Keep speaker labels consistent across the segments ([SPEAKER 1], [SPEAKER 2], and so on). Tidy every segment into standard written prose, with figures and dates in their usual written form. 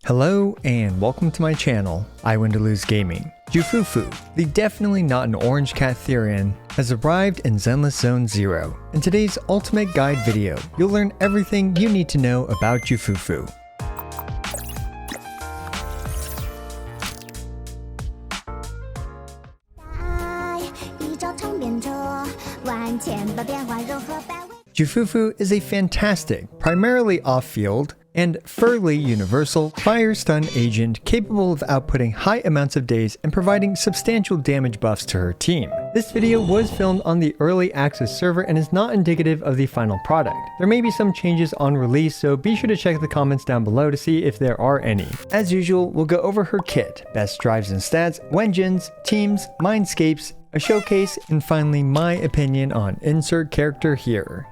[SPEAKER 1] Hello and welcome to my channel, I Win to Lose Gaming. Jufufu, the definitely not an orange cat Therian, has arrived in Zenless Zone Zero. In today's ultimate guide video, you'll learn everything you need to know about Jufufu. Jufufu is a fantastic, primarily off-field, and fairly universal fire stun agent capable of outputting high amounts of daze and providing substantial damage buffs to her team. This video was filmed on the early access server and is not indicative of the final product. There may be some changes on release, so be sure to check the comments down below to see if there are any. As usual, we'll go over her kit, best drives and stats, wenjins, teams, Mindscapes, a showcase, and finally my opinion on insert character here.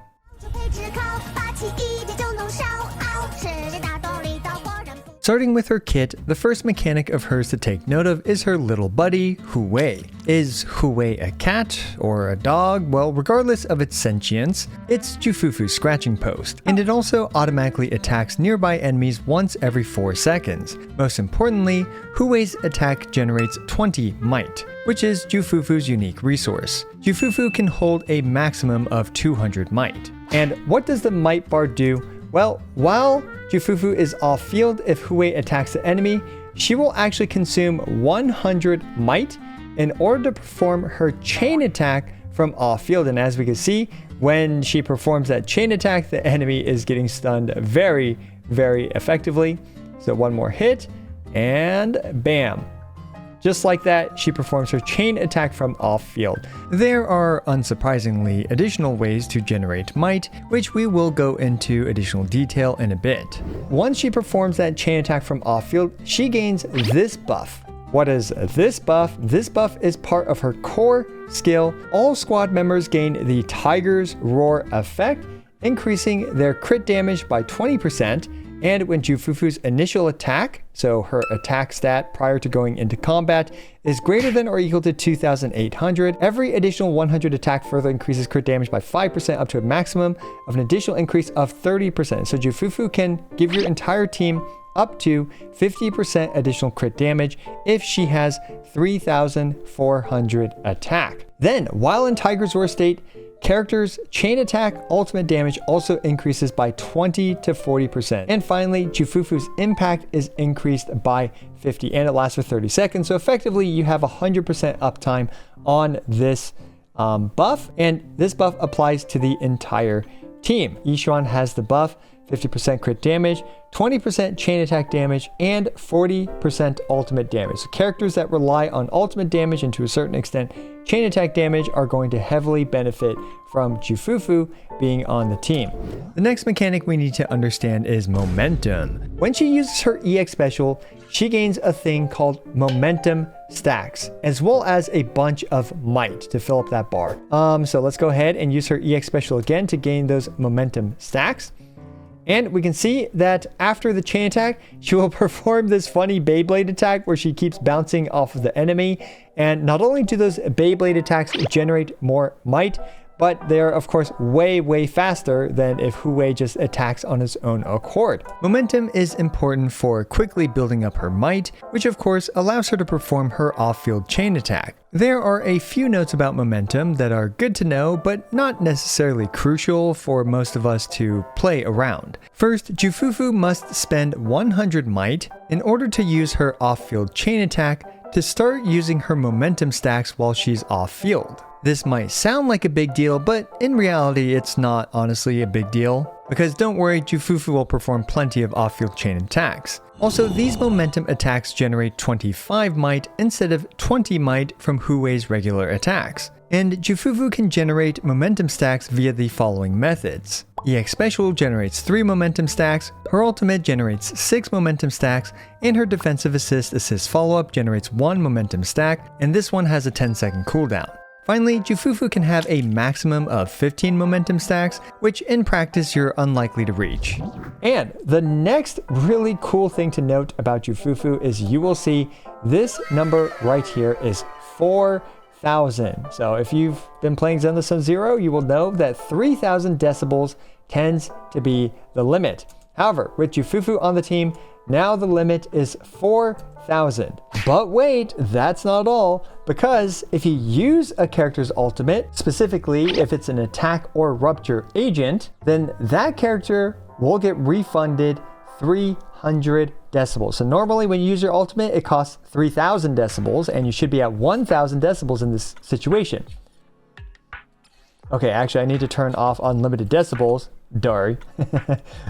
[SPEAKER 1] Starting with her kit, the first mechanic of hers to take note of is her little buddy, Hu Wei. Is Hu Wei a cat or a dog? Well, regardless of its sentience, it's Jufufu's scratching post, and it also automatically attacks nearby enemies once every 4 seconds. Most importantly, Hu Wei's attack generates 20 might, which is Jufufu's unique resource. Jufufu can hold a maximum of 200 might. And what does the might bar do? Well, while Jufufu is off-field, if Hu Wei attacks the enemy, she will actually consume 100 might in order to perform her chain attack from off-field. And as we can see, when she performs that chain attack, the enemy is getting stunned very, very effectively. So one more hit, and bam. Just like that, she performs her chain attack from off-field. There are, unsurprisingly, additional ways to generate might, which we will go into additional detail in a bit. Once she performs that chain attack from off-field, she gains this buff. What is this buff? This buff is part of her core skill. All squad members gain the Tiger's Roar effect, increasing their crit damage by 20%. And when Jufufu's initial attack, so her attack stat prior to going into combat, is greater than or equal to 2,800, every additional 100 attack further increases crit damage by 5% up to a maximum of an additional increase of 30%. So Jufufu can give your entire team up to 50% additional crit damage if she has 3,400 attack. Then, while in Tiger's Roar state, characters' chain attack ultimate damage also increases by 20 to 40%. And finally, Jufufu's impact is increased by 50 and it lasts for 30 seconds. So effectively, you have 100% uptime on this buff, and this buff applies to the entire team. Yixuan has the buff, 50% crit damage, 20% chain attack damage, and 40% ultimate damage. So characters that rely on ultimate damage and to a certain extent chain attack damage are going to heavily benefit from Jufufu being on the team. The next mechanic we need to understand is momentum. When she uses her EX special, she gains a thing called momentum stacks, as well as a bunch of might to fill up that bar. So let's go ahead and use her EX special again to gain those momentum stacks. And we can see that after the chain attack, she will perform this funny Beyblade attack where she keeps bouncing off of the enemy. And not only do those Beyblade attacks generate more might, but they're of course way faster than if Hu Wei just attacks on his own accord. Momentum is important for quickly building up her might, which of course allows her to perform her off-field chain attack. There are a few notes about momentum that are good to know, but not necessarily crucial for most of us to play around. First, Jufufu must spend 100 might in order to use her off-field chain attack to start using her momentum stacks while she's off-field. This might sound like a big deal, but in reality, it's not honestly a big deal. Because don't worry, Jufufu will perform plenty of off-field chain attacks. Also, these momentum attacks generate 25 might instead of 20 might from Hu Wei's regular attacks. And Jufufu can generate momentum stacks via the following methods. EX Special generates 3 momentum stacks, her ultimate generates 6 momentum stacks, and her defensive assist follow-up generates 1 momentum stack, and this one has a 10-second cooldown. Finally, Jufufu can have a maximum of 15 momentum stacks, which in practice you're unlikely to reach. And the next really cool thing to note about Jufufu is you will see this number right here is 4,000. So if you've been playing Zenless Zone Zero, you will know that 3,000 decibels tends to be the limit. However, with Jufufu on the team, Now the limit is 4,000. But wait, that's not all, because if you use a character's ultimate, specifically if it's an attack or rupture agent, then that character will get refunded 300 decibels. So normally when you use your ultimate, it costs 3,000 decibels, and you should be at 1,000 decibels in this situation. Okay, actually I need to turn off unlimited decibels. Darn.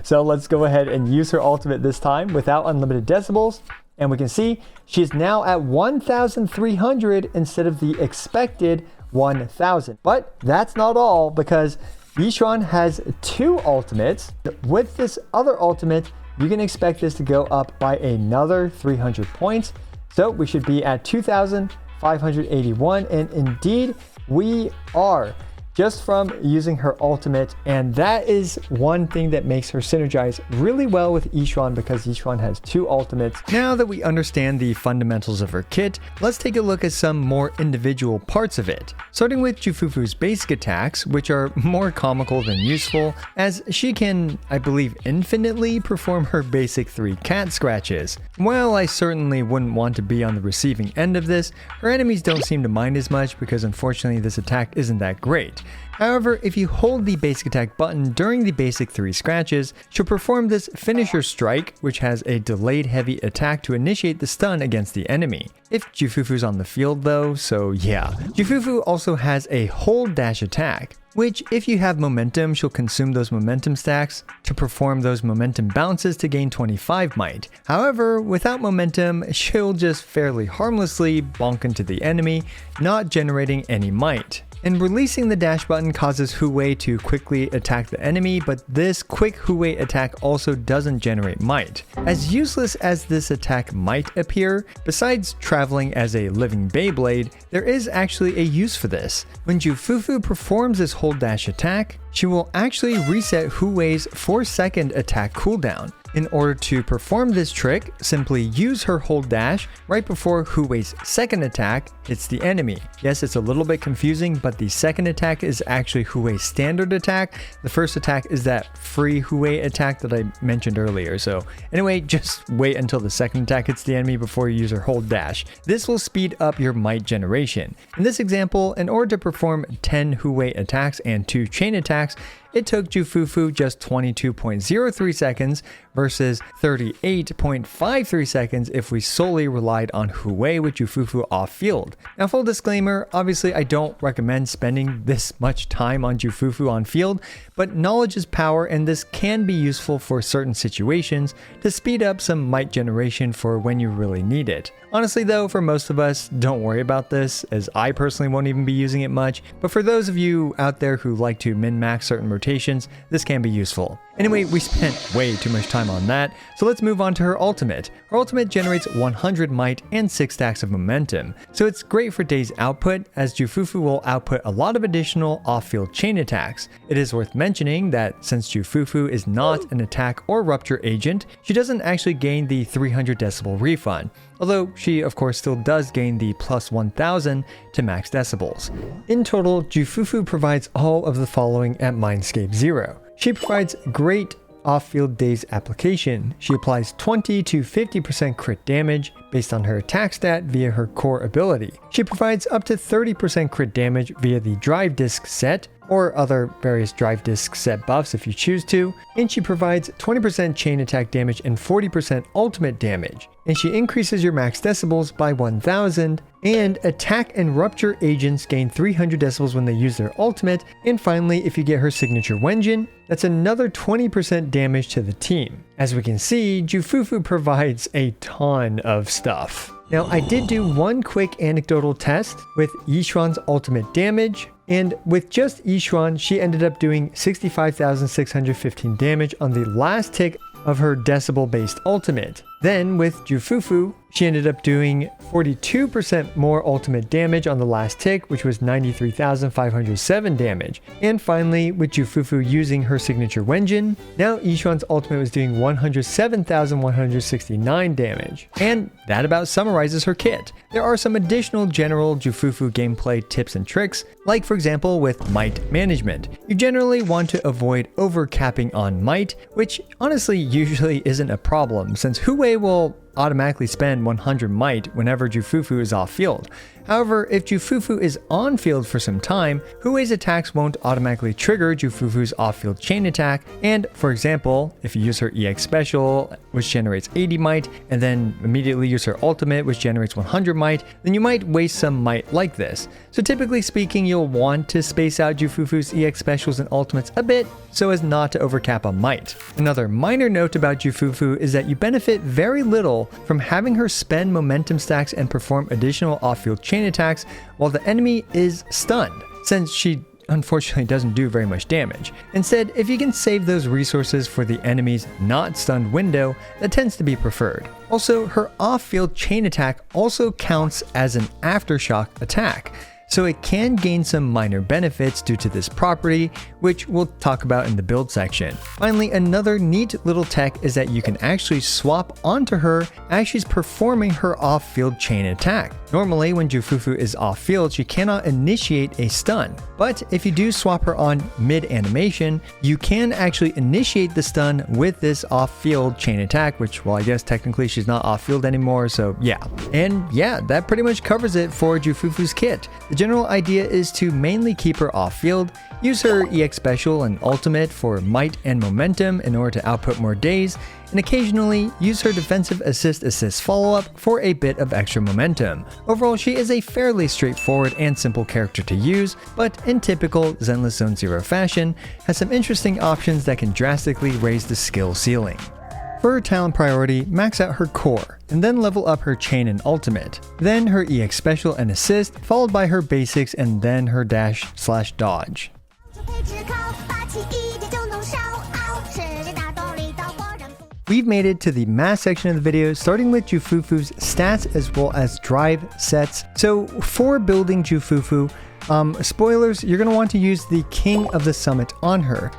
[SPEAKER 1] So let's go ahead and use her ultimate this time without unlimited decibels. And we can see she's now at 1,300 instead of the expected 1,000. But that's not all, because Yixuan has 2 ultimates. With this other ultimate, you can expect this to go up by another 300 points. So we should be at 2,581. And indeed, we are, just from using her ultimate. And that is one thing that makes her synergize really well with Yixuan, because Yixuan has 2 ultimates. Now that we understand the fundamentals of her kit, let's take a look at some more individual parts of it. Starting with Jufufu's basic attacks, which are more comical than useful, as she can, I believe, infinitely perform her basic 3 cat scratches. While I certainly wouldn't want to be on the receiving end of this, her enemies don't seem to mind as much, because unfortunately this attack isn't that great. However, if you hold the basic attack button during the basic 3 scratches, she'll perform this finisher strike, which has a delayed heavy attack to initiate the stun against the enemy. If Jufufu's on the field though, so yeah. Jufufu also has a hold dash attack, which if you have momentum, she'll consume those momentum stacks to perform those momentum bounces to gain 25 might. However, without momentum, she'll just fairly harmlessly bonk into the enemy, not generating any might. And releasing the dash button causes Hu Wei to quickly attack the enemy, but this quick Hu Wei attack also doesn't generate might. As useless as this attack might appear, besides traveling as a living Beyblade, there is actually a use for this. When Jufufu performs this hold dash attack, she will actually reset Hu Wei's 4-second attack cooldown. In order to perform this trick, simply use her hold dash right before Hu Wei's second attack hits the enemy. Yes, it's a little bit confusing, but the second attack is actually Hu Wei's standard attack. The first attack is that free Hu Wei attack that I mentioned earlier. So anyway, just wait until the second attack hits the enemy before you use her hold dash. This will speed up your might generation. In this example, in order to perform 10 Hu Wei attacks and 2 chain attacks, it took Jufufu just 22.03 seconds versus 38.53 seconds if we solely relied on Hu Wei with Jufufu off field. Now, full disclaimer, obviously I don't recommend spending this much time on Jufufu on field, but knowledge is power, and this can be useful for certain situations to speed up some might generation for when you really need it. Honestly though, for most of us, don't worry about this, as I personally won't even be using it much, but for those of you out there who like to min-max certain rotations, this can be useful. Anyway, we spent way too much time on that, so let's move on to her ultimate. Her ultimate generates 100 might and 6 stacks of momentum, so it's great for days output, as Jufufu will output a lot of additional off-field chain attacks. It is worth mentioning that since Jufufu is not an attack or rupture agent, she doesn't actually gain the 300 decibel refund, although she of course still does gain the plus 1000 to max decibels. In total, Jufufu provides all of the following at Mindscapes Zero. She provides great off-field daze application. She applies 20 to 50% crit damage based on her attack stat via her core ability. She provides up to 30% crit damage via the drive disc set, or other various drive disc set buffs if you choose to, and she provides 20% chain attack damage and 40% ultimate damage. And she increases your max decibels by 1000, and attack and rupture agents gain 300 decibels when they use their ultimate, and finally if you get her signature Wenjin, that's another 20% damage to the team. As we can see, Jufufu provides a ton of stuff. Now, I did do one quick anecdotal test with Yixuan's ultimate damage, and with just Yixuan, she ended up doing 65,615 damage on the last tick of her decibel based ultimate. Then with Jufufu, She ended up doing 42% more ultimate damage on the last tick, which was 93,507 damage. And finally, with Jufufu using her signature Wenjin, now Yixuan's ultimate was doing 107,169 damage. And that about summarizes her kit. There are some additional general Jufufu gameplay tips and tricks, like for example with might management. You generally want to avoid overcapping on might, which honestly usually isn't a problem, since Hu Wei will automatically spend 100 might whenever Jufufu is off field. However, if Jufufu is on field for some time, Hu Wei's attacks won't automatically trigger Jufufu's off-field chain attack, and for example, if you use her EX special, which generates 80 might, and then immediately use her ultimate, which generates 100 might, then you might waste some might like this. So typically speaking, you'll want to space out Jufufu's EX specials and ultimates a bit, so as not to overcap on might. Another minor note about Jufufu is that you benefit very little from having her spend momentum stacks and perform additional off-field chain attacks while the enemy is stunned, since she unfortunately doesn't do very much damage. Instead, if you can save those resources for the enemy's not stunned window, that tends to be preferred. Also, her off-field chain attack also counts as an aftershock attack, so it can gain some minor benefits due to this property, which we'll talk about in the build section. Finally, another neat little tech is that you can actually swap onto her as she's performing her off-field chain attack. Normally, when Jufufu is off-field, she cannot initiate a stun, but if you do swap her on mid-animation, you can actually initiate the stun with this off-field chain attack, which, well, I guess technically she's not off-field anymore, so yeah. And yeah, that pretty much covers it for Jufufu's kit. The general idea is to mainly keep her off-field, use her EX special and ultimate for might and momentum in order to output more days, and occasionally use her defensive assist follow-up for a bit of extra momentum. Overall, she is a fairly straightforward and simple character to use, but in typical Zenless Zone Zero fashion, has some interesting options that can drastically raise the skill ceiling. For her talent priority, max out her core, and then level up her chain and ultimate. Then her EX special and assist, followed by her basics and then her dash/dodge. We've made it to the math section of the video, starting with Jufufu's stats as well as drive sets. So for building Jufufu, spoilers, you're going to want to use the King of the Summit on her.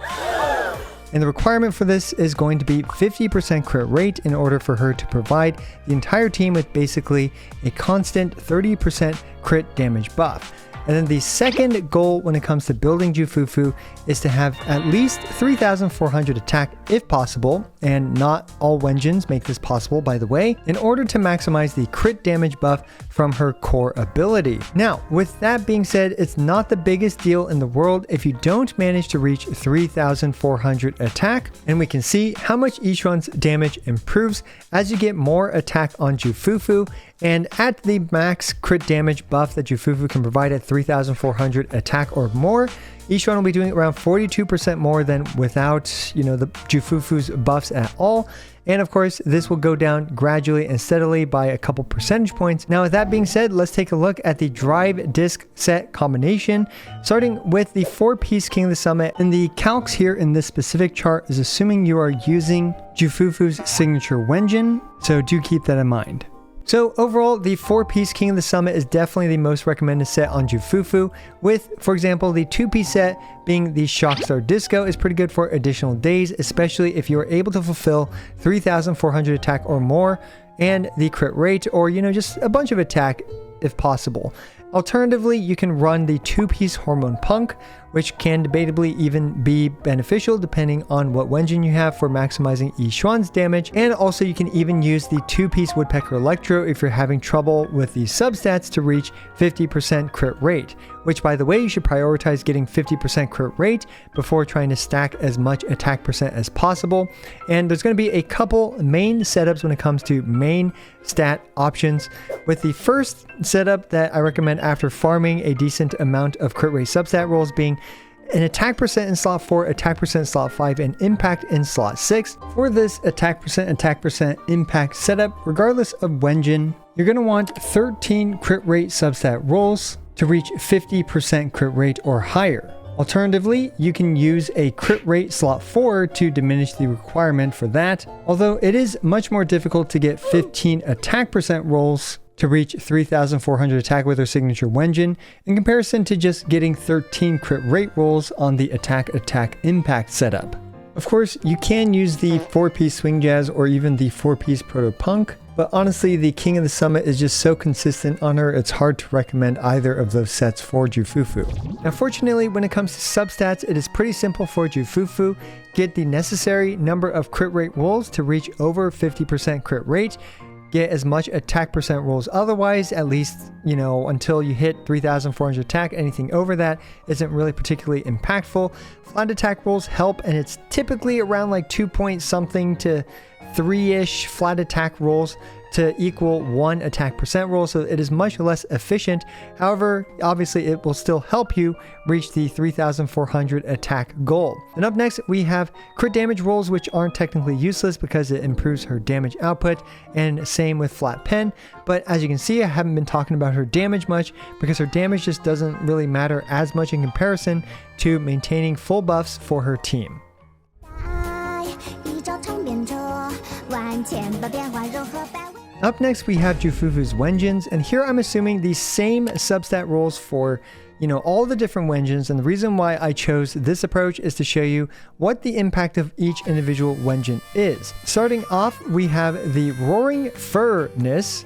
[SPEAKER 1] And the requirement for this is going to be 50% crit rate in order for her to provide the entire team with basically a constant 30% crit damage buff. And then the second goal when it comes to building Jufufu is to have at least 3,400 attack if possible, and not all Wenjins make this possible, by the way, in order to maximize the crit damage buff from her core ability. Now, with that being said, it's not the biggest deal in the world if you don't manage to reach 3,400 attack, and we can see how much Yixuan's damage improves as you get more attack on Jufufu, and at the max crit damage buff that Jufufu can provide at 3,400 attack or more, Yixuan will be doing around 42% more than without, the Jufufu's buffs at all. And of course, this will go down gradually and steadily by a couple percentage points. Now, with that being said, let's take a look at the drive disc set combination, starting with the 4-piece King of the Summit. And the calcs here in this specific chart is assuming you are using Jufufu's signature Wenjin, so do keep that in mind. So overall, the 4-piece King of the Summit is definitely the most recommended set on Jufufu, with, for example, the 2-piece set being the Shockstar Disco is pretty good for additional days, especially if you are able to fulfill 3,400 attack or more, and the crit rate, or, just a bunch of attack if possible. Alternatively, you can run the 2-piece Hormone Punk, which can debatably even be beneficial depending on what Wenjin you have for maximizing Yixuan's damage. And also you can even use the 2-piece Woodpecker Electro if you're having trouble with the substats to reach 50% crit rate, which, by the way, you should prioritize getting 50% crit rate before trying to stack as much attack percent as possible. And there's going to be a couple main setups when it comes to main stat options, with the first setup that I recommend after farming a decent amount of crit rate substat rolls being an attack percent in slot 4, attack percent in slot 5, and impact in slot 6. For this attack percent, impact setup, regardless of Wenjin, you're going to want 13 crit rate substat rolls to reach 50% crit rate or higher. Alternatively, you can use a crit rate slot 4 to diminish the requirement for that, although it is much more difficult to get 15 attack percent rolls to reach 3,400 attack with her signature Wenjin in comparison to just getting 13 crit rate rolls on the attack impact setup. Of course, you can use the 4-piece Swing Jazz or even the 4-piece Proto Punk, but honestly, the King of the Summit is just so consistent on her, it's hard to recommend either of those sets for Jufufu. Now fortunately, when it comes to substats, it is pretty simple for Jufufu. Get the necessary number of crit rate rolls to reach over 50% crit rate. Get as much attack percent rolls otherwise, at least, until you hit 3,400 attack. Anything over that isn't really particularly impactful. Flat attack rolls help, and it's typically around like 2 point something to 3-ish flat attack rolls to equal 1 attack percent roll, so it is much less efficient. However, obviously it will still help you reach the 3,400 attack goal. And up next we have crit damage rolls, which aren't technically useless because it improves her damage output, and same with flat pen. But as you can see, I haven't been talking about her damage much because her damage just doesn't really matter as much in comparison to maintaining full buffs for her team. Up next we have Jufufu's Wenjins, and here I'm assuming the same substat rolls for all the different Wenjins, and the reason why I chose this approach is to show you what the impact of each individual Wenjin is. Starting off, we have the Roaring Furnace.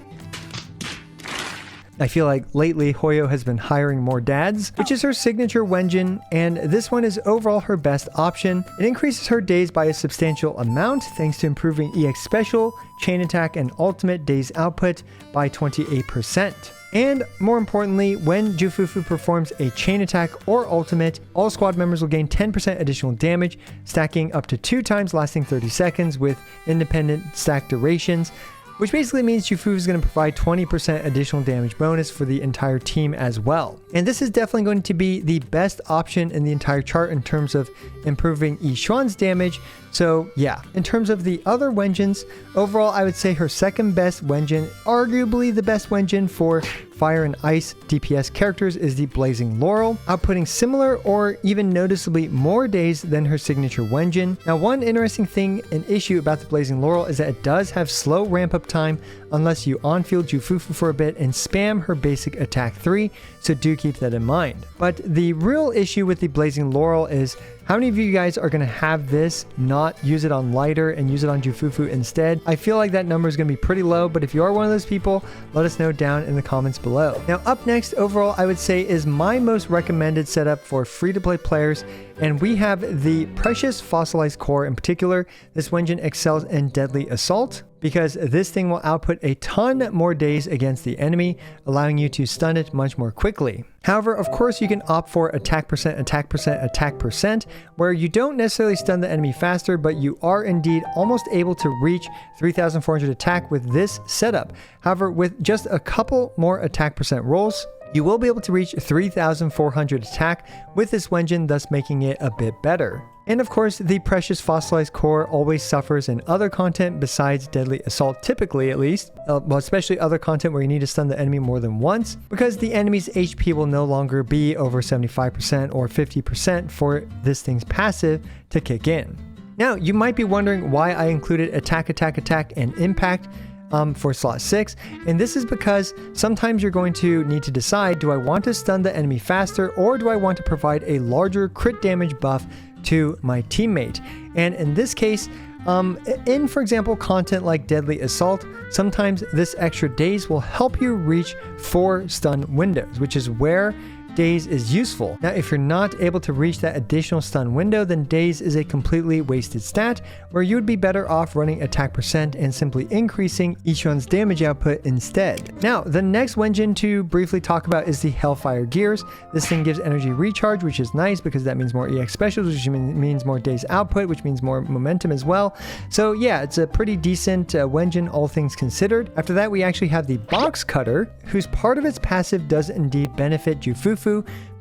[SPEAKER 1] I feel like lately Hoyo has been hiring more dads, which is her signature Wenjin, and this one is overall her best option. It increases her days by a substantial amount thanks to improving EX Special, Chain Attack, and Ultimate days output by 28%. And more importantly, when Jufufu performs a Chain Attack or Ultimate, all squad members will gain 10% additional damage, stacking up to 2 times, lasting 30 seconds with independent stack durations, which basically means Jufufu is going to provide 20% additional damage bonus for the entire team as well. And this is definitely going to be the best option in the entire chart in terms of improving Yixuan's damage. So yeah, in terms of the other Wenjins, overall I would say her second best Wenjin, arguably the best Wenjin for Fire and Ice DPS characters, is the Blazing Laurel, outputting similar or even noticeably more days than her signature Wenjin. Now one interesting thing and issue about the Blazing Laurel is that it does have slow ramp up time unless you on-field Jufufu for a bit and spam her basic attack 3, so do keep that in mind. But the real issue with the Blazing Laurel is how many of you guys are going to have this, not use it on Lighter and use it on Jufufu instead? I feel like that number is going to be pretty low, but if you are one of those people, let us know down in the comments below. Now up next, overall, I would say is my most recommended setup for free-to-play players, and we have the Precious Fossilized Core in particular. This Wenjin excels in Deadly Assault, because this thing will output a ton more days against the enemy, allowing you to stun it much more quickly. However, of course, you can opt for attack percent, attack percent, attack percent, where you don't necessarily stun the enemy faster, but you are indeed almost able to reach 3,400 attack with this setup. However, with just a couple more attack percent rolls, you will be able to reach 3,400 attack with this Wenjin, thus making it a bit better. And of course, the Precious Fossilized Core always suffers in other content besides Deadly Assault, typically at least, well, especially other content where you need to stun the enemy more than once, because the enemy's HP will no longer be over 75% or 50% for this thing's passive to kick in. Now, you might be wondering why I included attack, attack, attack, and impact for slot 6, and this is because sometimes you're going to need to decide, do I want to stun the enemy faster, or do I want to provide a larger crit damage buff to my teammate? And in this case, in for example content like Deadly Assault, sometimes this extra days will help you reach 4 stun windows, which is where days is useful. Now, if you're not able to reach that additional stun window, then days is a completely wasted stat, where you would be better off running attack percent and simply increasing Yixuan's damage output instead. Now, the next Wenjin to briefly talk about is the Hellfire Gears. This thing gives energy recharge, which is nice because that means more EX specials, which means more days output, which means more momentum as well. So yeah, it's a pretty decent Wenjin, all things considered. After that, we actually have the Box Cutter, whose part of its passive does indeed benefit Jufufu,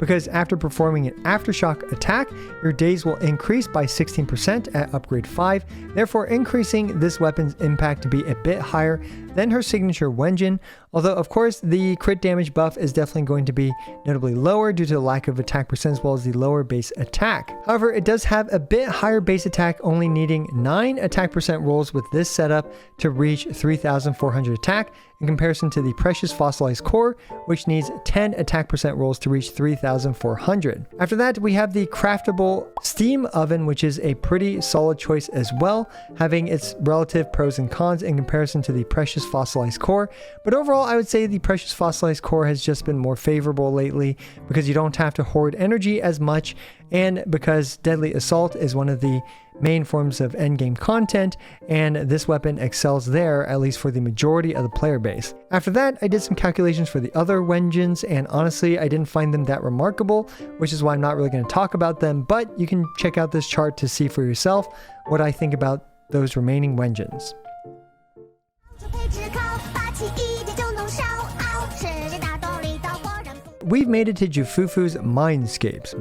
[SPEAKER 1] because after performing an aftershock attack, your daze will increase by 16% at upgrade 5, therefore increasing this weapon's impact to be a bit higher than her signature Wenjin, although of course the crit damage buff is definitely going to be notably lower due to the lack of attack percent as well as the lower base attack. However, it does have a bit higher base attack, only needing 9 attack percent rolls with this setup to reach 3,400 attack, in comparison to the Precious Fossilized Core, which needs 10 attack percent rolls to reach 3,400. After that, we have the craftable Steam Oven, which is a pretty solid choice as well, having its relative pros and cons in comparison to the Precious Fossilized Core. But overall, I would say the Precious Fossilized Core has just been more favorable lately because you don't have to hoard energy as much, and because Deadly Assault is one of the main forms of endgame content, and this weapon excels there, at least for the majority of the player base. After that, I did some calculations for the other Wenjins, and honestly, I didn't find them that remarkable, which is why I'm not really going to talk about them, but you can check out this chart to see for yourself what I think about those remaining Wenjins. We've made it to Jufufu's Mindscapes,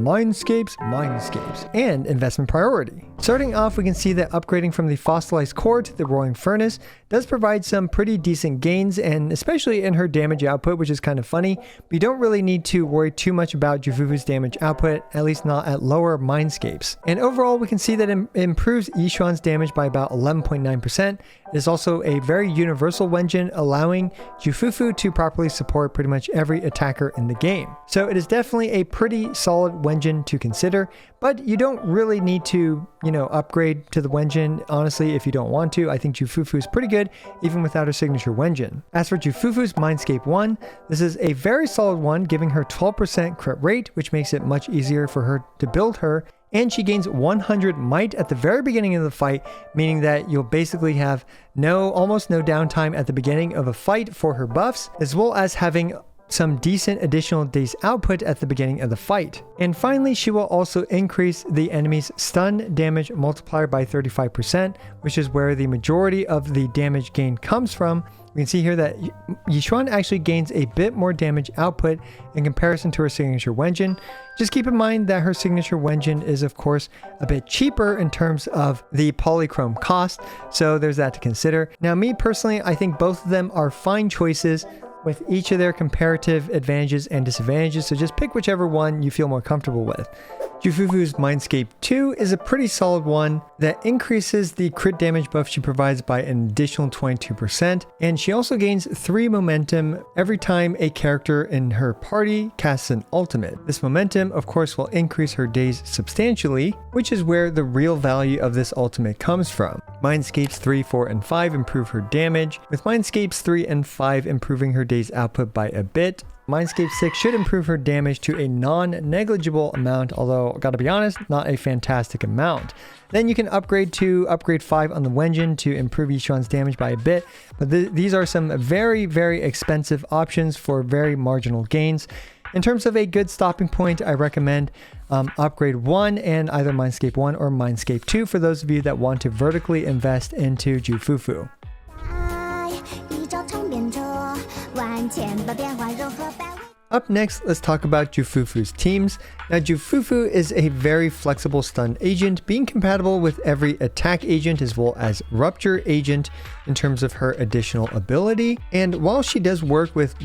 [SPEAKER 1] and investment priority. Starting off, we can see that upgrading from the Fossilized Core to the Roaring Furnace does provide some pretty decent gains, and especially in her damage output, which is kind of funny. But you don't really need to worry too much about Jufufu's damage output, at least not at lower Mindscapes. And overall, we can see that it improves Yixuan's damage by about 11.9%. It is also a very universal Wenjin, allowing Jufufu to properly support pretty much every attacker in the game. So it is definitely a pretty solid Wenjin to consider, but you don't really need to, upgrade to the Wenjin, honestly, if you don't want to. I think Jufufu is pretty good, even without her signature Wenjin. As for Jufufu's Mindscape 1, this is a very solid one, giving her 12% crit rate, which makes it much easier for her to build her, and she gains 100 might at the very beginning of the fight, meaning that you'll basically have almost no downtime at the beginning of a fight for her buffs, as well as having some decent additional daze output at the beginning of the fight. And finally, she will also increase the enemy's stun damage multiplier by 35%, which is where the majority of the damage gain comes from. We can see here that Yixuan actually gains a bit more damage output in comparison to her signature Wenjin. Just keep in mind that her signature Wenjin is of course a bit cheaper in terms of the polychrome cost, so there's that to consider. Now, me personally, I think both of them are fine choices with each of their comparative advantages and disadvantages, so just pick whichever one you feel more comfortable with. Jufufu's Mindscape 2 is a pretty solid one that increases the crit damage buff she provides by an additional 22%, and she also gains 3 momentum every time a character in her party casts an ultimate. This momentum, of course, will increase her daze substantially, which is where the real value of this ultimate comes from. Mindscapes 3, 4, and 5 improve her damage, with Mindscapes 3 and 5 improving her daze output by a bit. Mindscape 6 should improve her damage to a non-negligible amount, although, gotta be honest, not a fantastic amount. Then you can upgrade to upgrade 5 on the Wenjin to improve Yixuan's damage by a bit, but these are some very, very expensive options for very marginal gains. In terms of a good stopping point, I recommend upgrade 1 and either Mindscape 1 or Mindscape 2 for those of you that want to vertically invest into Jufufu. Up next, let's talk about Jufufu's teams. Now, Jufufu is a very flexible stun agent, being compatible with every attack agent as well as rupture agent in terms of her additional ability. And while she does work with,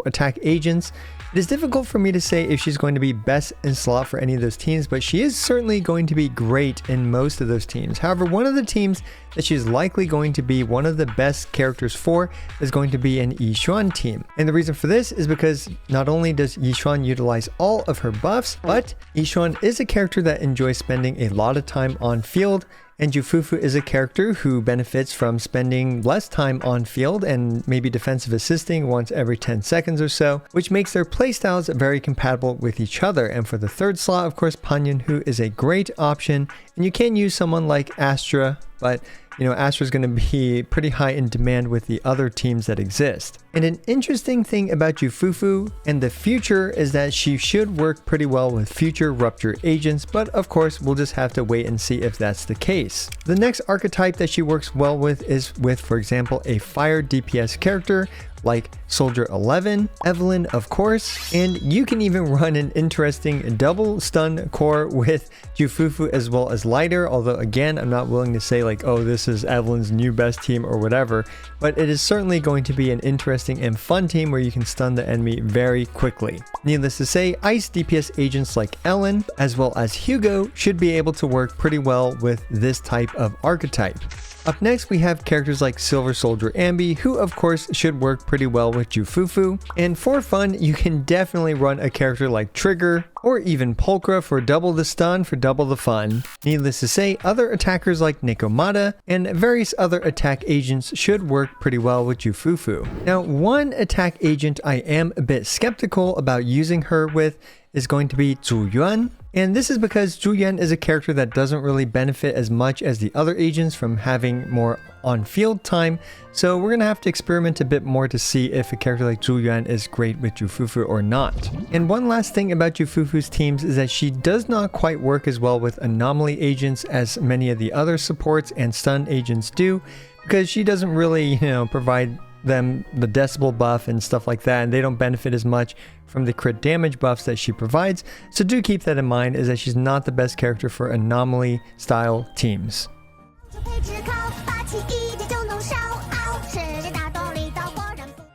[SPEAKER 1] attack agents, it is difficult for me to say if she's going to be best in slot for any of those teams, but she is certainly going to be great in most of those teams. However, one of the teams that she's likely going to be one of the best characters for is going to be an Yixuan team. And the reason for this is because not only does Yixuan utilize all of her buffs, but Yixuan is a character that enjoys spending a lot of time on field, and Jufufu is a character who benefits from spending less time on field and maybe defensive assisting once every 10 seconds or so, which makes their playstyles very compatible with each other. And for the third slot, of course, Pan Yunhu is a great option, and you can use someone like Astra, but Astra's going to be pretty high in demand with the other teams that exist. And an interesting thing about Jufufu and the future is that she should work pretty well with future Rupture agents, but of course we'll just have to wait and see if that's the case. The next archetype that she works well with is with, for example, a fire DPS character like Soldier 11, Evelyn of course, and you can even run an interesting double stun core with Jufufu as well as Lighter, although again I'm not willing to say like, oh, this is Evelyn's new best team or whatever, but it is certainly going to be an interesting and fun team where you can stun the enemy very quickly. Needless to say, Ice DPS agents like Ellen as well as Hugo should be able to work pretty well with this type of archetype. Up next, we have characters like Silver Soldier Ambi, who of course should work pretty well with Jufufu. And for fun, you can definitely run a character like Trigger, or even Pulchra for double the stun for double the fun. Needless to say, other attackers like Nikomata and various other attack agents should work pretty well with Jufufu. Now, one attack agent I am a bit skeptical about using her with is going to be Zhu. And this is because Zhu is a character that doesn't really benefit as much as the other agents from having more on-field time, so we're going to have to experiment a bit more to see if a character like Zhu is great with Jufufu or not. And one last thing about Jufufu's teams is that she does not quite work as well with anomaly agents as many of the other supports and stun agents do, because she doesn't really, provide them the decibel buff and stuff like that, and they don't benefit as much from the crit damage buffs that she provides. So do keep that in mind, is that she's not the best character for anomaly style teams.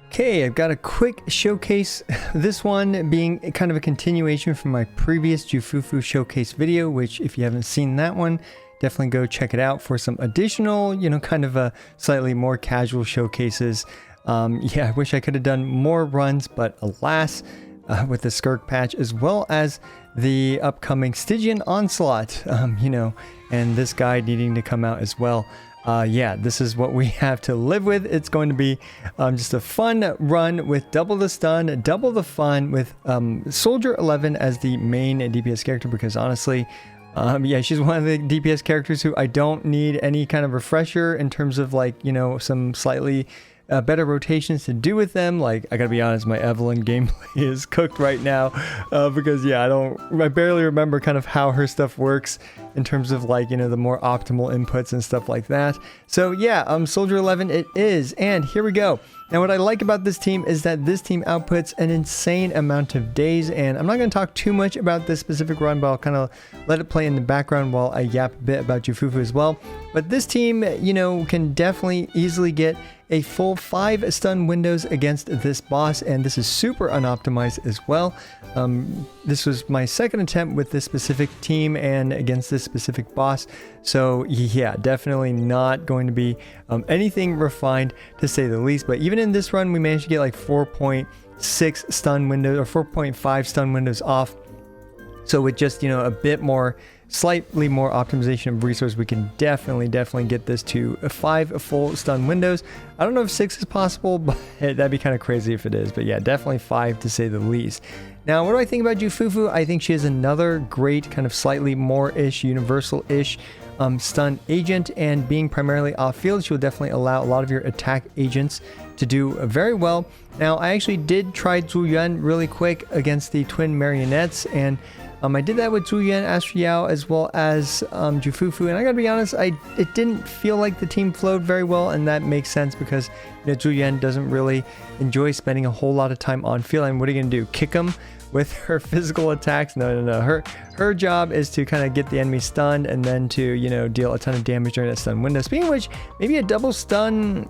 [SPEAKER 1] Okay, I've got a quick showcase, this one being kind of a continuation from my previous Jufufu showcase video, which if you haven't seen that one, definitely go check it out for some additional, kind of a slightly more casual showcases. Yeah, I wish I could have done more runs, but alas, with the Skirk patch as well as the upcoming Stygian Onslaught, and this guy needing to come out as well. Yeah, this is what we have to live with. It's going to be just a fun run with double the stun, double the fun with Soldier 11 as the main DPS character, because honestly, yeah, she's one of the DPS characters who I don't need any kind of refresher in terms of like, some slightly better rotations to do with them. Like, I gotta be honest, my Evelyn gameplay is cooked right now because yeah, I barely remember kind of how her stuff works in terms of like, the more optimal inputs and stuff like that. So yeah, Soldier 11 it is, and here we go. Now what I like about this team is that this team outputs an insane amount of days, and I'm not going to talk too much about this specific run, but I'll kind of let it play in the background while I yap a bit about Jufufu as well. But this team, can definitely easily get a full 5 stun windows against this boss, and this is super unoptimized as well. This was my second attempt with this specific team and against this specific boss, so yeah, definitely not going to be anything refined to say the least. But even in this run, we managed to get like 4.6 stun windows or 4.5 stun windows off. So with just a bit more, slightly more optimization of resource, we can definitely get this to 5 full stun windows. I don't know if 6 is possible, but that'd be kind of crazy if it is. But yeah, definitely 5 to say the least. Now, what do I think about Jufufu? I think she is another great kind of slightly more-ish, universal-ish stun agent, and being primarily off-field, she will definitely allow a lot of your attack agents to do very well. Now, I actually did try Zhu really quick against the twin marionettes, and I did that with Zhu Astriao as well as Jufufu, and I gotta be honest, it didn't feel like the team flowed very well, and that makes sense because Zhu doesn't really enjoy spending a whole lot of time on field. And what are you gonna do? Kick him with her physical attacks? No. Her job is to kind of get the enemy stunned and then to deal a ton of damage during that stun window. Speaking of which, maybe a double stun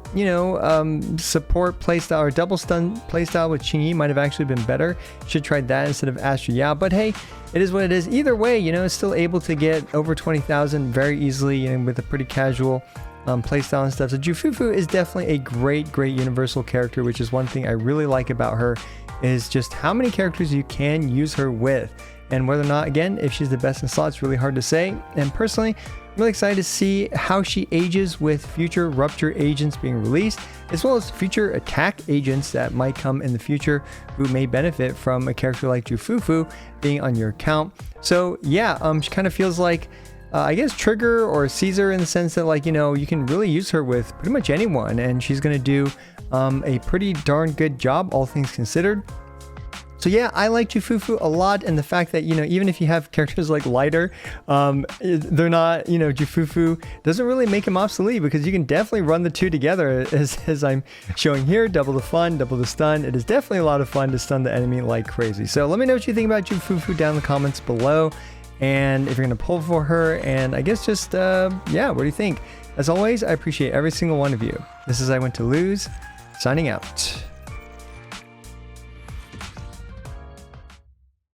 [SPEAKER 1] support playstyle or double stun playstyle with Qingyi might have actually been better. Should try that instead of Astriao, but hey, it is what it is. Either way, it's still able to get over 20,000 very easily and with a pretty casual playstyle and stuff. So Jufufu is definitely a great universal character, which is one thing I really like about her, is just how many characters you can use her with, and whether or not, again, if she's the best in slot, it's really hard to say. And personally, I'm really excited to see how she ages with future Rupture agents being released, as well as future attack agents that might come in the future who may benefit from a character like Jufufu being on your account. So yeah, she kind of feels like I guess, trigger or Caesar, in the sense that, like, you know, you can really use her with pretty much anyone, and she's going to do a pretty darn good job, all things considered. So yeah, I like Jufufu a lot, and the fact that, you know, even if you have characters like Lighter, they're not, you know, Jufufu doesn't really make him obsolete, because you can definitely run the two together, as I'm showing here. Double the fun, double the stun. It is definitely a lot of fun to stun the enemy like crazy. So let me know what you think about Jufufu down in the comments below, and if you're gonna pull for her, and I guess just yeah, what do you think? As always, I appreciate every single one of you. This is I Went to Lose, signing out.